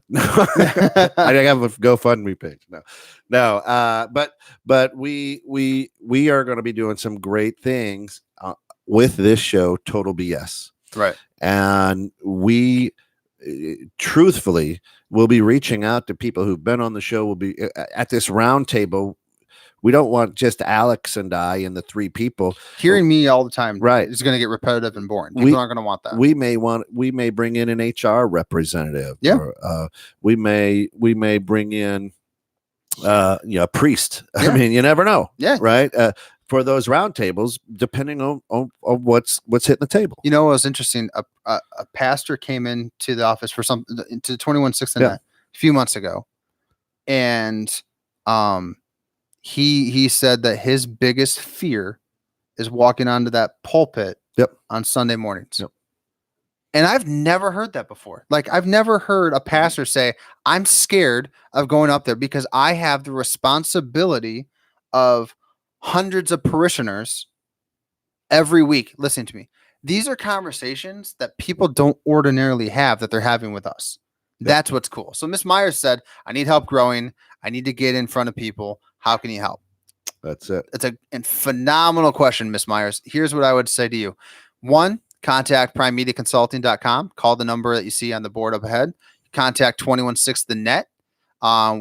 have a GoFundMe page. No. But we are going to be doing some great things with this show, Total BS. Right. And we truthfully will be reaching out to people who've been on the show. Will be at this round table. We don't want just Alex and I and the three people hearing me all the time. Right. It's going to get repetitive and boring. People aren't going to want that. We may bring in an HR representative. Yeah. Or, we may bring in, a priest. Yeah. I mean, you never know. Yeah. Right. For those roundtables, depending on what's hitting the table. You know, it was interesting. A pastor came into the office to 21/6 and a few months ago. And, he said that his biggest fear is walking onto that pulpit on Sunday mornings. Yep. And I've never heard that before. Like, I've never heard a pastor say, I'm scared of going up there because I have the responsibility of hundreds of parishioners every week. Listen to me. These are conversations that people don't ordinarily have that they're having with us. That's what's cool. So Miss Myers said, I need help growing. I need to get in front of people. How can you help? That's it. It's a phenomenal question, Miss Myers. Here's what I would say to you. One, contact primemediaconsulting.com. Call the number that you see on the board up ahead. Contact 216 the net.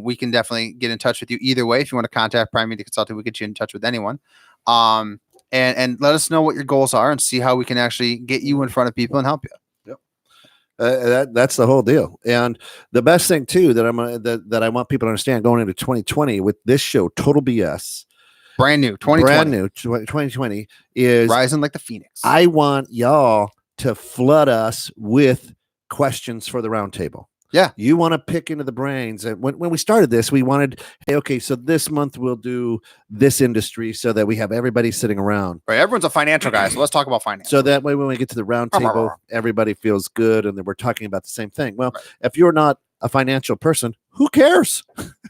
We can definitely get in touch with you either way. If you want to contact Prime Media Consulting, we get you in touch with anyone. And let us know what your goals are and see how we can actually get you in front of people and help you. That's the whole deal. And the best thing too that I want people to understand going into 2020 with this show, Total BS, brand new 2020 is rising like the phoenix. I want y'all to flood us with questions for the roundtable. Yeah. You want to pick into the brains. And when we started this, we wanted, hey, okay, so this month we'll do this industry so that we have everybody sitting around. Right. Everyone's a financial guy. So let's talk about finance. So that way, when we get to the roundtable, everybody feels good and then we're talking about the same thing. Well, if you're not a financial person, who cares?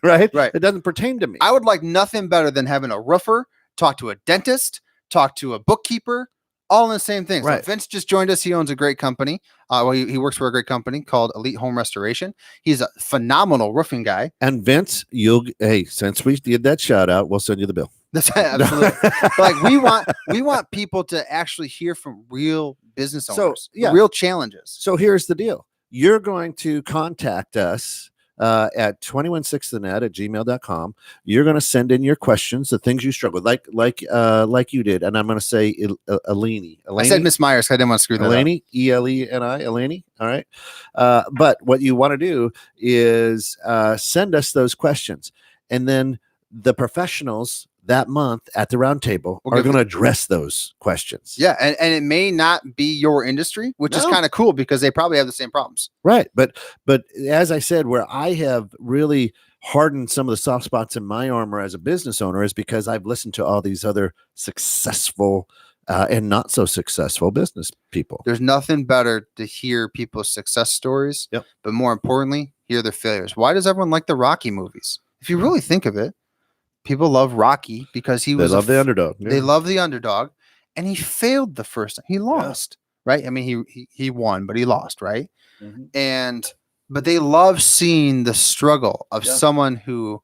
Right. It doesn't pertain to me. I would like nothing better than having a roofer, talk to a dentist, talk to a bookkeeper, all in the same thing. Right. So Vince just joined us. He owns a great company. He works for a great company called Elite Home Restoration. He's a phenomenal roofing guy. And Vince, since we did that shout out, we'll send you the bill. That's absolutely. Like we want people to actually hear from real business owners, real challenges. So here's the deal. You're going to contact us at 216thenet@gmail.com. You're going to send in your questions, the things you struggle with, like you did. And I'm going to say Eleni. I said Miss Myers. I didn't want to screw that Eleni, E-L-E-N-I, Eleni. All right. But what you want to do is send us those questions. And then the professionals that month at the roundtable are going to address those questions. Yeah. And it may not be your industry, which is kind of cool because they probably have the same problems. Right. But as I said, where I have really hardened some of the soft spots in my armor as a business owner is because I've listened to all these other successful and not so successful business people. There's nothing better to hear people's success stories, but more importantly, hear their failures. Why does everyone like the Rocky movies? If you really think of it, people love Rocky because they love the underdog. They love the underdog, and he failed the first time. He lost, right? I mean, he won, but he lost, right? Mm-hmm. And but they love seeing the struggle of Yeah. someone who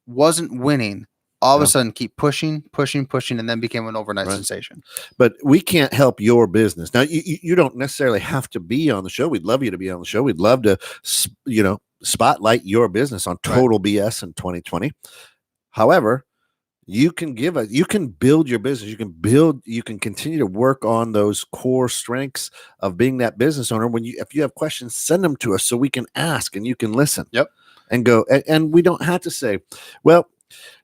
wasn't winning all of Yeah. a sudden keep pushing, and then became an overnight Right. sensation. But we can't help your business. Now, you don't necessarily have to be on the show. We'd love you to be on the show. We'd love to, spotlight your business on Total BS in 2020. However, you can build your business. You can continue to work on those core strengths of being that business owner. If you have questions, send them to us so we can ask and you can listen. Yep. And go, and we don't have to say, well,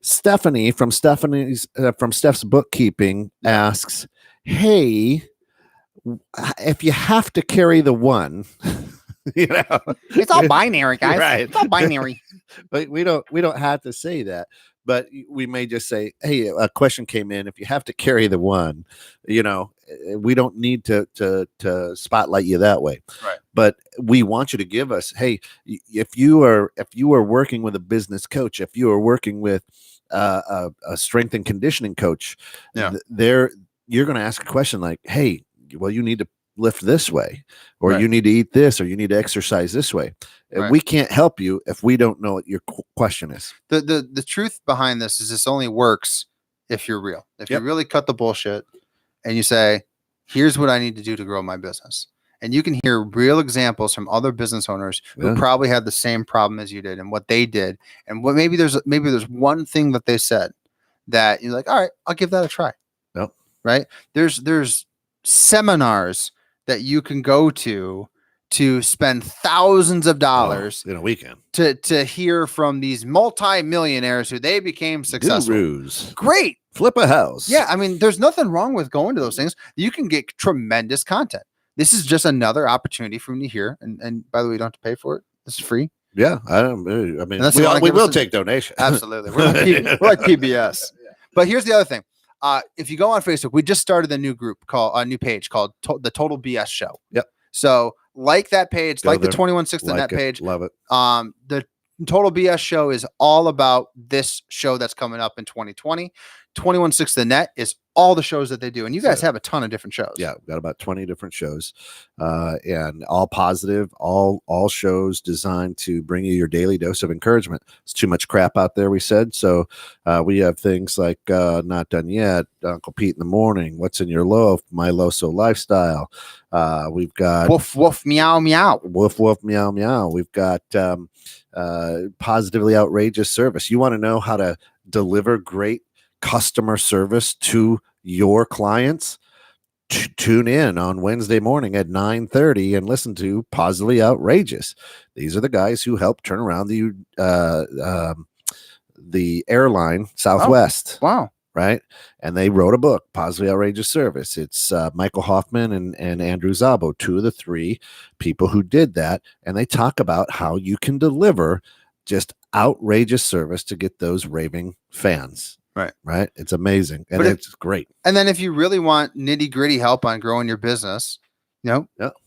Stephanie from Steph's bookkeeping asks, hey, if you have to carry the one, It's all binary, guys. Right. It's all binary. But we don't have to say that. But we may just say, hey, a question came in. If you have to carry the one, we don't need to spotlight you that way. Right. But we want you to give us, hey, if you are working with a business coach, if you are working with a strength and conditioning coach, you're going to ask a question like, hey, well, you need to lift this way, or you need to eat this, or you need to exercise this way. Right. We can't help you if we don't know what your question is. The truth behind this is this only works if you're real. If you really cut the bullshit and you say, here's what I need to do to grow my business. And you can hear real examples from other business owners who probably had the same problem as you did and what they did. And what maybe there's one thing that they said that you're like, all right, I'll give that a try. Yep. Right. There's seminars that you can go to spend thousands of dollars in a weekend to hear from these multi-millionaires who they became successful. Gurus. Great. Flip a house. Yeah. I mean, there's nothing wrong with going to those things. You can get tremendous content. This is just another opportunity for me to hear. And by the way, you don't have to pay for it. This is free. Yeah. I mean, we will take donations. Absolutely. We're like PBS. But here's the other thing. If you go on Facebook, we just started a new new page called the Total BS Show. Yep. So like that page, the 21/6 the net page. Love it. The Total BS Show is all about this show that's coming up in 2020. 21/6 the net is all the shows that they do. And you guys have a ton of different shows. Yeah, we've got about 20 different shows, and all positive, all shows designed to bring you your daily dose of encouragement. It's too much crap out there, we said. So we have things like Not Done Yet, Uncle Pete in the Morning, What's in Your Loaf, My Loso Lifestyle. We've got Woof, woof, meow, meow. Woof, woof, meow, meow. We've got Positively Outrageous Service. You want to know how to deliver great customer service to your clients? Tune in on Wednesday morning at 9:30 and listen to Positively Outrageous. These are the guys who helped turn around the airline Southwest. Oh, wow. Right. And they wrote a book, Positively Outrageous Service. It's Michael Hoffman and Andrew Szabo, two of the three people who did that. And they talk about how you can deliver just outrageous service to get those raving fans. Right. It's amazing. And it's great. And then if you really want nitty gritty help on growing your business,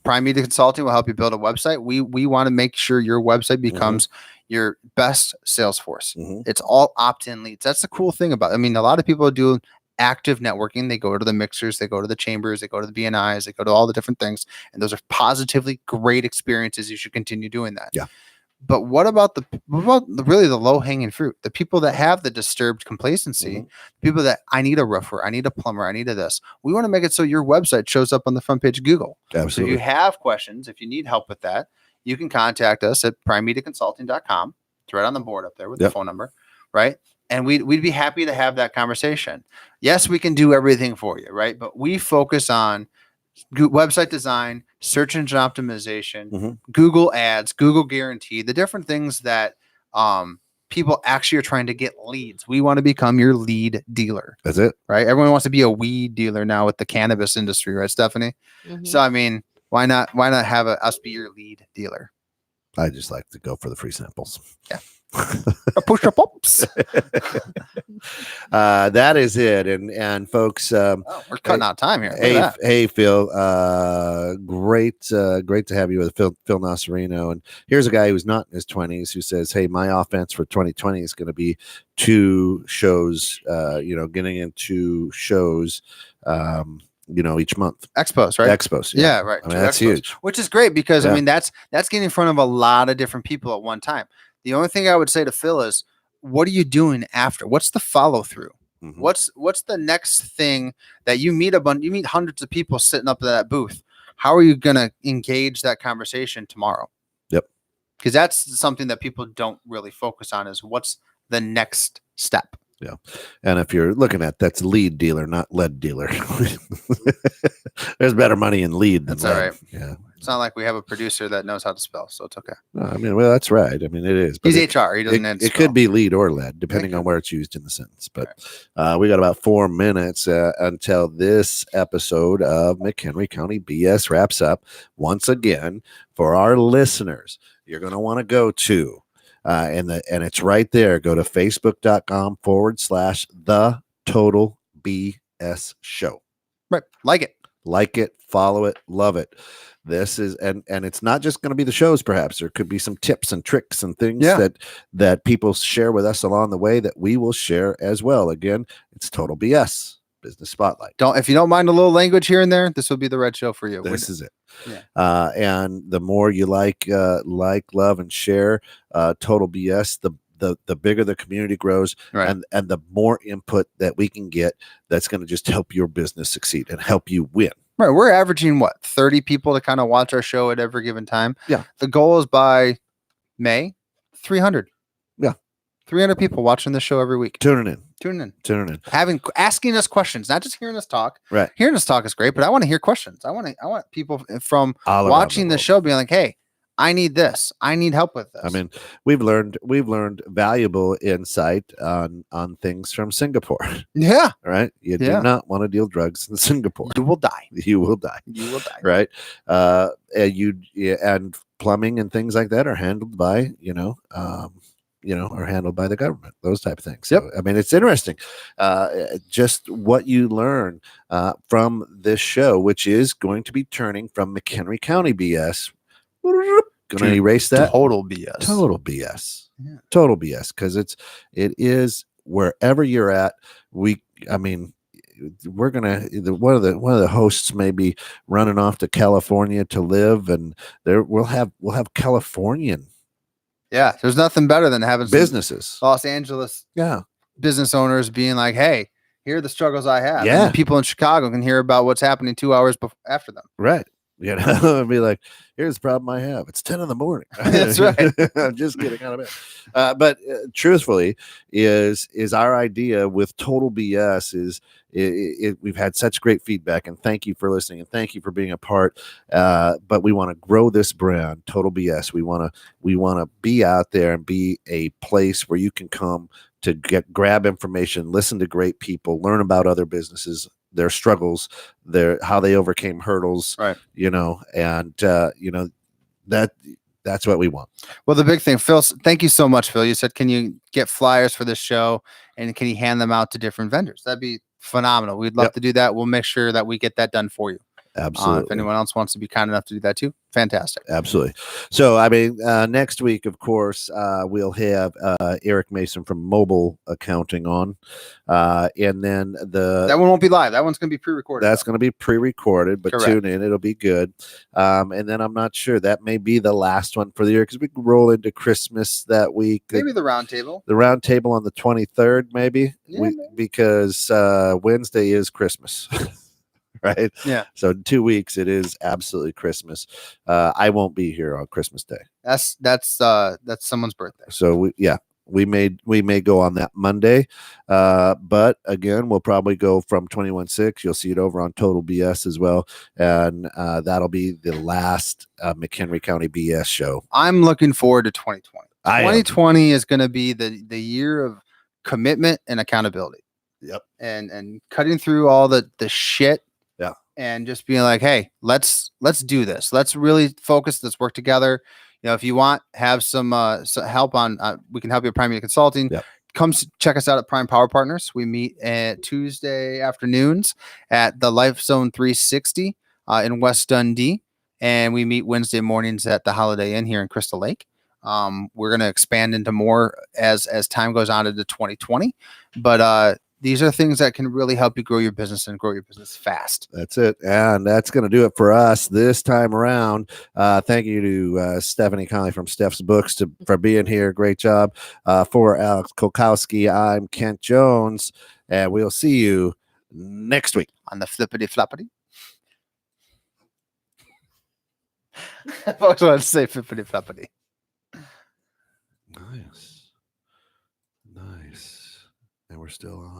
Prime Media Consulting will help you build a website. We want to make sure your website becomes your best sales force. It's all opt-in leads. That's the cool thing about it. I mean, a lot of people do active networking. They go to the mixers, they go to the chambers, they go to the BNIs, they go to all the different things. And those are positively great experiences. You should continue doing that. Yeah. But what about really the low hanging fruit? The people that have the disturbed complacency, people that I need a roofer, I need a plumber, I need this. We want to make it so your website shows up on the front page of Google. Absolutely. So if you have questions, if you need help with that, you can contact us at primemediaconsulting.com. It's right on the board up there with the phone number, right? And we'd be happy to have that conversation. Yes, we can do everything for you, right? But we focus on website design, search engine optimization, Google ads, Google guarantee, the different things that people actually are trying to get leads. We want to become your lead dealer. That's it. Right. Everyone wants to be a weed dealer now with the cannabis industry, right, Stephanie? So, I mean, why not have us be your lead dealer? I just like to go for the free samples. Yeah. Push up ups. That is it. And folks, we're cutting out time here. Hey, Phil, great to have you with Phil Nasarino. And here's a guy who's not in his 20s who says, hey, my offense for 2020 is going to be 2 shows, getting into shows, each month. Expos, right? Expos. Yeah, right. I mean, 2 that's expos, huge. which is great because Yeah. I mean that's getting in front of a lot of different people at one time. The only thing I would say to Phil is, what are you doing after? What's the follow through? Mhm. What's the next thing that you meet you meet hundreds of people sitting up at that booth? How are you going to engage that conversation tomorrow? Yep. Because that's something that people don't really focus on is what's the next step. Yeah. And if you're looking at that's lead dealer, not lead dealer. There's better money in lead than That's all lead. right. Yeah. It's not like we have a producer that knows how to spell, so it's okay. No, I mean, well, that's right. I mean, it is. He's it, HR. He doesn't. it could be lead or lead, depending on where it's used in the sentence. But we got about 4 minutes until this episode of McHenry County BS wraps up. Once again, for our listeners, you're going to want to go to, and it's right there. Go to facebook.com/the Total BS Show. Right. Like it, follow it, love it. This is and it's not just going to be the shows. Perhaps there could be some tips and tricks and things that people share with us along the way that we will share as well. Again, it's Total BS Business Spotlight. If you don't mind a little language here and there, this will be the red show for you. This is it. Yeah. And the more you like, love, and share Total BS, the bigger the community grows, right. and the more input that we can get, that's going to just help your business succeed and help you win. Right. We're averaging 30 people to kind of watch our show at every given time. Yeah. The goal is by May, 300. Yeah. 300 people watching the show every week. Tuning in. Asking us questions, not just hearing us talk. Right. Hearing us talk is great, but I want to hear questions. I want people from all watching the show being like, hey, I need this. I need help with this. I mean, we've learned valuable insight on things from Singapore. Yeah. Right. You do not want to deal drugs in Singapore. You will die. Right. And plumbing and things like that are handled by, are handled by the government, those type of things. So, I mean, it's interesting. Just what you learn from this show, which is going to be turning from McHenry County BS. Going to erase that total BS. Yeah. Total BS, because it is wherever you're at. We're gonna one of the hosts may be running off to California to live, and there we'll have Californian. Yeah, there's nothing better than having businesses, Los Angeles, business owners being like, "Hey, here are the struggles I have." Yeah, and people in Chicago can hear about what's happening 2 hours after them. Right. And be like, here's the problem I have. It's 10 a.m. That's right. I'm just getting out of bed. But truthfully, is our idea with Total BS is we've had such great feedback, and thank you for listening, and thank you for being a part. But we want to grow this brand, Total BS. We want to be out there and be a place where you can come to grab information, listen to great people, learn about other businesses, their struggles, how they overcame hurdles, right? And that's what we want. Well, the big thing, Phil, thank you so much, Phil. You said, can you get flyers for this show, and can you hand them out to different vendors? That'd be phenomenal. We'd love to do that. We'll make sure that we get that done for you. Absolutely. If anyone else wants to be kind enough to do that too, fantastic. Absolutely. So, I mean, next week, of course, we'll have Eric Mason from Mobile Accounting on, and then that one won't be live. That one's going to be pre-recorded. That's going to be pre-recorded, but tune in; it'll be good. And then I'm not sure, that may be the last one for the year, because we can roll into Christmas that week. Maybe the roundtable. The roundtable on the 23rd, maybe. Maybe. Because Wednesday is Christmas. Right. Yeah. So in 2 weeks, it is absolutely Christmas. I won't be here on Christmas Day. That's someone's birthday. So we may go on that Monday, but again, we'll probably go from 21.6. You'll see it over on Total BS as well, and that'll be the last McHenry County BS show. I'm looking forward to 2020. 2020 is going to be the year of commitment and accountability. Yep. And cutting through all the shit. Yeah. And just being like, hey, let's do this. Let's really focus. Let's work together. If you want, have some help on, we can help you with Prime Consulting. Yep. Come check us out at Prime Power Partners. We meet at Tuesday afternoons at the Life Zone 360 in West Dundee. And we meet Wednesday mornings at the Holiday Inn here in Crystal Lake. We're going to expand into more as time goes on into 2020. But these are things that can really help you grow your business and grow your business fast. That's it. And that's going to do it for us this time around. Thank you to Stephanie Conley from Steph's Books for being here. Great job. For Alex Kowalkoski, I'm Kent Jones, and we'll see you next week on the flippity floppity. I always wanted to say flippity floppity. Nice. And we're still on.